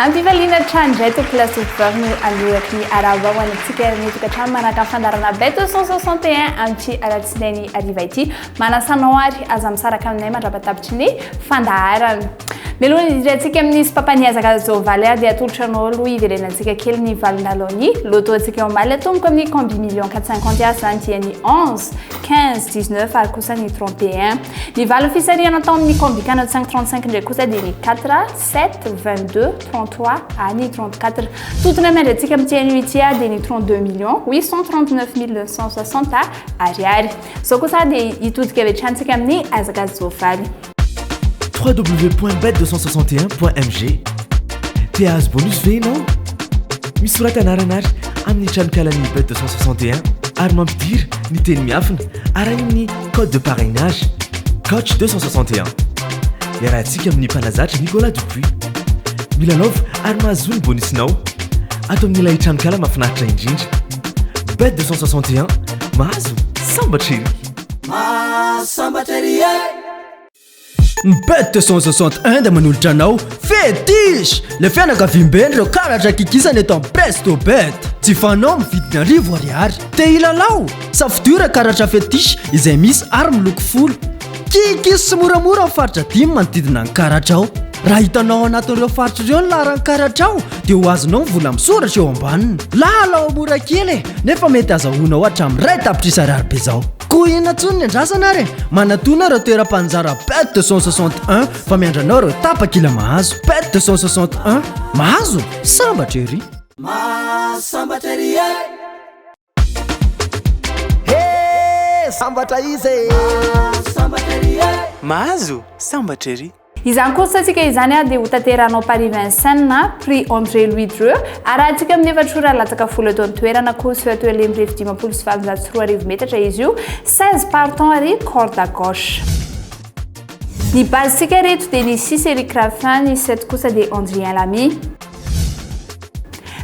Ampivalina trano indray tokilasy ovariny alohaky aravahoany antsika miditra trano manaka fandarana bet 261 amin'ity alatsinainy ariva ity manasanao ary aza misaraka aminay mandrapatabitry ny fandaharana melohany idrantsika amin'isy papaniazaka zovaly dia atolotranao aloha iverenantsika kely ny valinalony loto antsika omaly atomboka amin'ny combi million 450 zany dia ny 11 15 19 ary kosa ny 31 ny valo fisariana atao amin'ny combi 4535 ndraiky kosa dia ny 4 7 22 33 any 34 totony amandrantsika amin'ity annuité dia ny 32 millions 839 960 ariary zao kosa dia hitodika avy hatrany amin'ny azaka zovaly www.bet261.mg Théaz bonus ve non misy soratan-aranary amin'ny tranokala'ny bet 261 ary mampidiry ny teny miafina arahiny code de parrainage coach 261 iarahantsika amin'ny mpanazatra Nicolas Dupuis milalova ary mahazo ny bonusinao ato amin'ny ilay tranokala mahafinaritra indrindra bet 261 mahazo sambatra ery Bet 261 dia manolotra anao fétiche le fianakaviam-beny ireo karatra kikisana eto amin'ny Presto Bet tsy fanao mividina arivo ariary te ilalao safidira karatra fétiche izay misy ary miloko folo kikisy sy moramora amin'ny faritra 5 manodidina ny karatra ao raha hitanao anatin'ireo faritra ireo ny laharany karatra ao dia ho azonao ny vola misoratra eo ambaniny lalao mora kely nefa mety azahoanao hatramin'ny ray tapitrisy ariary be zao koa ina ntsony ny andrasana ary manatona ireo toeram-panjara bet 261 fa miandranao ireo tapakila mahazo bet 261 mahazo sambatra ery sambatra izy mahazo sambatra ery izany kosa atsika izany dia ho tanteranao Paris Vincennes prix André Louis Dreux ary atsika amin'ny efatrora latsaka folo eto an-toerana kosa atao le mirefy 5 metatra izy io 16 partant ary corde à gauche ny basesika reto dia ny 6 Eric Raffin ny 7 kosa dia Adrien Lamy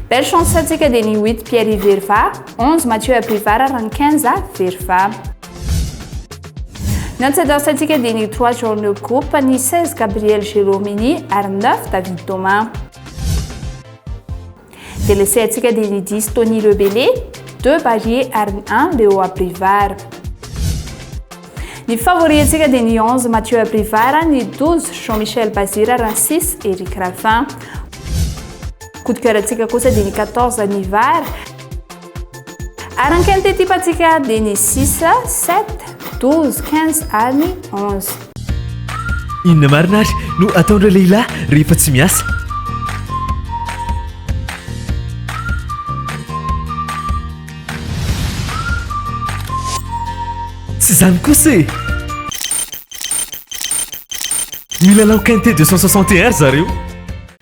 belle chance atsika dia ny 8 Pierre Verva 11 Mathieu Abrivard ary ny 15 Verva ny antsedasy dia ny 3 Journaux Coupe ny 16 Gabriel Géromini ary 9 David Thomas délaissé atsika dia ny 10 Tony Lebellé 2 Barrier ary 1 Léo Abrivard ny favori atsika dia ny 11 Mathieu Abrivard ny 12 Jean-Michel Bazir ary 6 Eric Raffin coup de cœur atsika kosa dia ny 14 Nivar ary ny quinte type atsika dia ny 6 7 12 15 ary 11 inona marina ary no ataon'ireo lehilahy rehefa tsy miasa tsy zany kosa milalao quinte 261 zareo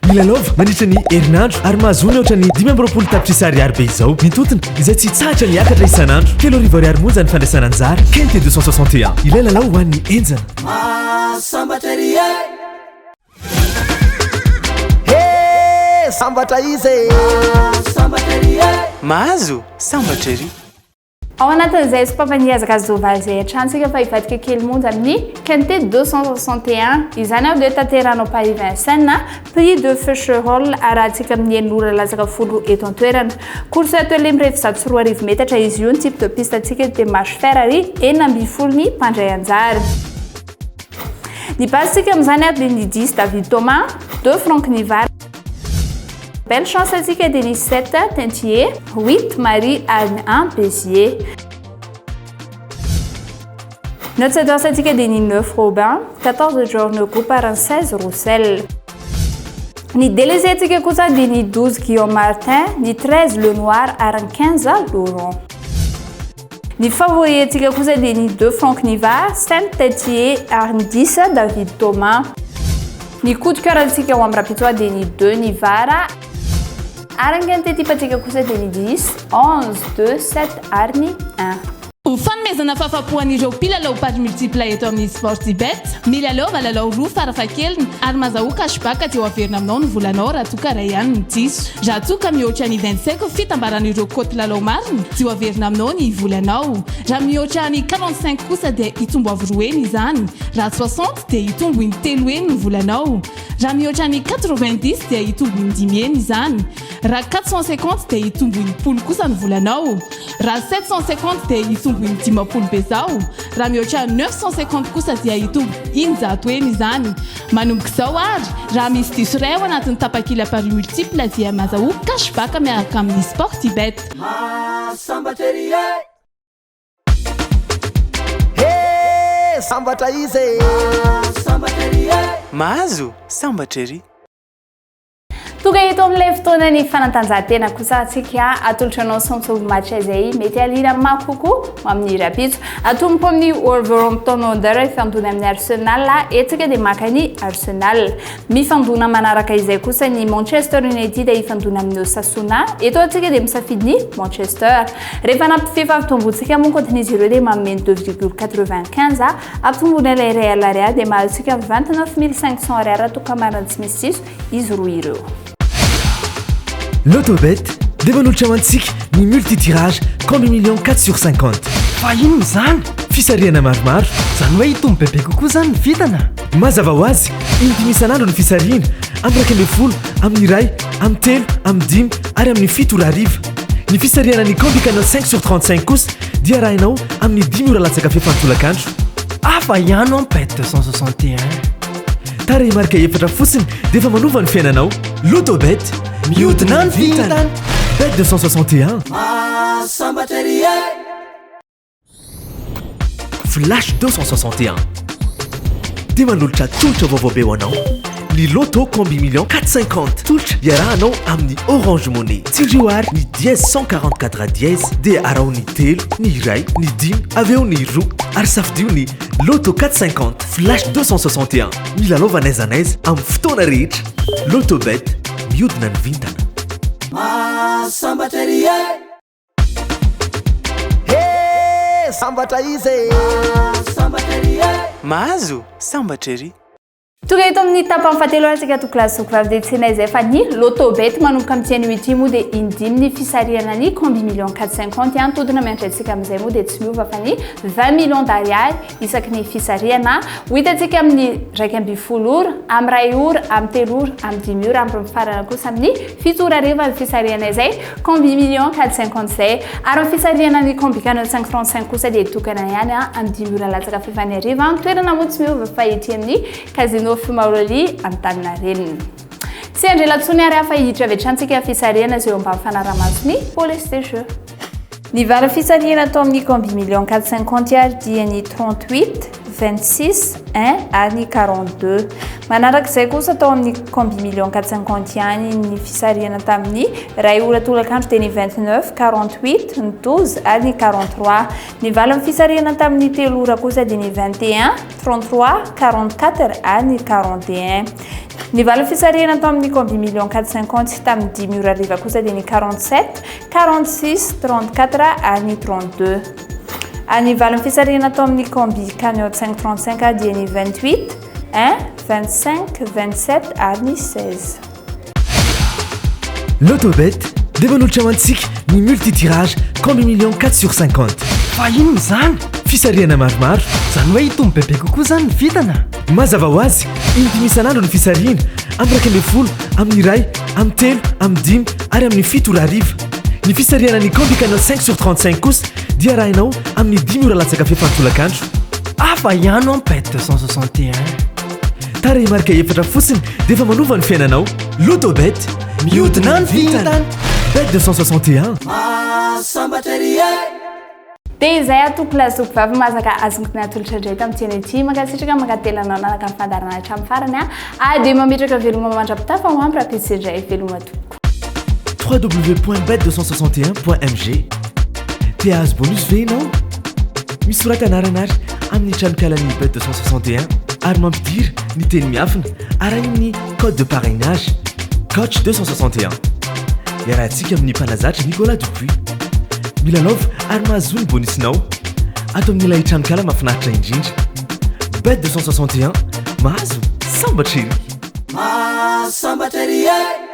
milalova mandritra ny herinandro ary mahazony ohatra ny 5 tapitrisy ariary be izao mitotona izay tsy tsahatra miakatra isanandro kelo arivo ariary monja ny fandraisana anjara quinte 261 ilay lalao ho an'ny enjana sambatra izy mahazo sambatra ery ao anatin'izay sopapaniazaka zovaly zay hatransika fa hivadika kely monja amin'ny quinte 261 izany ao dia tanteranao Paris Vincennes prix de Feucherolles ary atsika amin'ny enora latsaka folo eto an-toerana course atao le mirefy 4 metatra izy io ny type de piste atsika dia marche fer ary 9 ny mpandray anjara ny basesika amin'izany dia ny 10 David Thomas 2 Franck Nivar belle chance atsika dia ny 7 Tentier 8 Marie ary 1 Bézier notre sedance atsika dia ny 9 Robin 14 Journaux Coupe ary 16 Roussel ny délaissé atsika kosa dia ny 12 Guillaume Martin ny 13 Lenoir ary 15 Laurent ny favori atsika kosa dia ny 2 Franck Nivar 5 Tentier ary 10 David Thomas ny coup de cœur atsika ao amin'ny rapitoa dia ny 2 Nivar ary ny quinte type atsika kosa dia ny 10 11 2 7 ary ny 1 Ho fanomezana fahafapoan'ireo mpilalao pady multipla eto amin'ny Sportybet. Milalao lalao roa farafahakeliny ary mazahoa cashback aty averina aminao ny volanao raha toa ka ray ihany ny diso. Raha toa ka mihoatra ny 25 fitambaran'ireo côte lalao marina dia averina aminao ny volanao. Raha mihoatra ny 45 kosa dia hitombo avy 2 izany. Raha 60 dia hitombo ny 3 ny volanao. Raha mihoatra ny 90 dia hitombo ny 10 izany. Raha 450 dia hitombo ny 10 kosa ny volanao. Raha 750 dia hitombo ny 10 bezao. Raha mihoatra 950 kosa dia hitombo 100 izany. Manomboka izao ary raha misy diso iray ao anatin'ny tapakila pari multiple dia mazahoa cashback miaraka amin'ny Sportybet. Sambatra izy mahazo sambatra ery. Toga eto amin'ilay fotoana ny fanatanjahantena kosa atsika atolotra anao samsongo match izay mety alina mafy kokoa amin'ny rapitso. Atomboka amin'ny Wolverhampton Wanderers ifandona amin'ny Arsenal etsika dia maka ny Arsenal. Mifandona manaraka izay kosa ny Manchester United ifandona amin'ny Osasuna. Eto atsika dia misafidy ny Manchester. Rehefa nampifefa avitombotsika moa kontin'izy ireo dia mameno 2,95 avitomboana ilay Real Arial dia mahatsika 29 500 ariary toa kamarany tsy misy siso izy roa ireo. L'autobet dia manolotra mantsika ny multitirage combi million 4/50. Fa inona zany? Fisariana maromaro. Zany hoe hitombo bebe kokoa zany ny vitana. Mazava ho azy, indimy isan'andro ny fisariana amin'ny 20, amin'ny 1, amin'ny 3, amin'ny 5 ary amin'ny 7 ariva. Ny fisariana ny combi canal 5/35 kosa dia arahinao amin'ny 10 ora latsaka fefantolakandro. Afa ihany en bet 261. Tarehy marika efatra fotsiny dia efa manova ny fiainanao. L'autobet mihodina ny vitana. Bet 261. Flash 261 dia manolotra tolotra vaovao be ho anao. Ny loto combi million 450 tolotra iarahanao amin'ny Orange Money. Tsirioary ny 10 144 dièse dia arao ny 3, ny 1, ny 10 avy eo ny 2 ary safidio ny loto 450 flash 261. Milalova n'aiza n'aiza amin'ny fotoana rehetra. L'autobet mihodina ny vintana. Sambatra izy mahazo sambatra ery. Toga eto amin'ny tapany fahatelo atsika to classe vavy dia tsena izay fa ny l'autobet manomboka amin'ny tiany huitième moa dia indimy ny fisariana ny combi million 450 ihany todina miantratsika amin'izay moa dia tsy miova fa ny 20 millions d'ariary isaky ny fisariana. Ho hitantsika amin'ny 1.20 ora, amin'ny 2 ora, amin'ny 3 ora, amin'ny 10 ora, amin'ny farana kosa amin'ny 7 ora ariva ny fisariana izay combi million 450 izay. Ary ny fisariana ny combi canal 535 kosa dia tokana ihany amin'ny 10 ora latsaka fefany ariva. Toerana moa tsy miova fa ety amin'ny casino Fumauroli Antaninarenina. Si andré latsony ary afa hiditra avy hatrany fisariana izay eo ambany fanaraha-masony police des jeux. Ny vara fisariana atao amin'ny combi million 450 ary dia ny 38, 26, 1 ary ny 42. Manarak'izay kosa atao amin'ny combi million 450 ihany ny fisariana tamin'ny ray ora tolakandro dia ny 29, 48, ny 12 ary ny 43. Ny vala fisariana tamin'ny 3 ora kosa dia ny 21, 33, 44 ary ny 41. Ny vala fisariana atao amin'ny combi million 450 tamin'ny 10 ora ariva kosa dia ny 47, 46, 34 ary ny 32. Ny vala fisariana atao amin'ny combi canal 535 dia ny 28, 1, 25, 27 ary ny 16. L'autobet dia manolotra mantsika ny multitirage combi million 4/50. Fa inona zany? Fisariana maromaro. Zany hoe hitombo bebe kokoa zany ny vitana. Mazava ho azy, indimy isan'andro ny fisariana amin'ny 20, amin'ny 1, amin'ny 3, amin'ny 10 ary amin'ny 7 ora ariva. Ny fisariana ny combi canal 5/35 kosa dia arahinao amin'ny 10 ora latsaka fefantolakandro. Afa ihany en bet 261. Tarehy marika efatra fotsiny dia efa manova ny fiainanao. L'autobet mihodina ny vitana. Bet 261. Dia izay atoko lasoko vavy mazaka azon'ny atolotra indray tamin'ny tiany ety makasitraka makatelanao nanaka ny fandarana hatramin'ny farany dia mametraka veloma mandrapitafa ho ampy rapitsa indray veloma toko. www.bet261.mg Tia azo bonus ve ianao? Misorata anaranary amin'ny tranopialan'ny bet 261 ary mampidira ny teny miafina arahin'ny code de parrainage coach 261. Iarahantsika amin'ny mpanazatra Nicolas Dupuis. Milalova ary mahazo ny bonusinao atao amin'n'ilay tranon-kala mahafinaritra indrindra bet 261 mahazo sambatra ery sambatra ery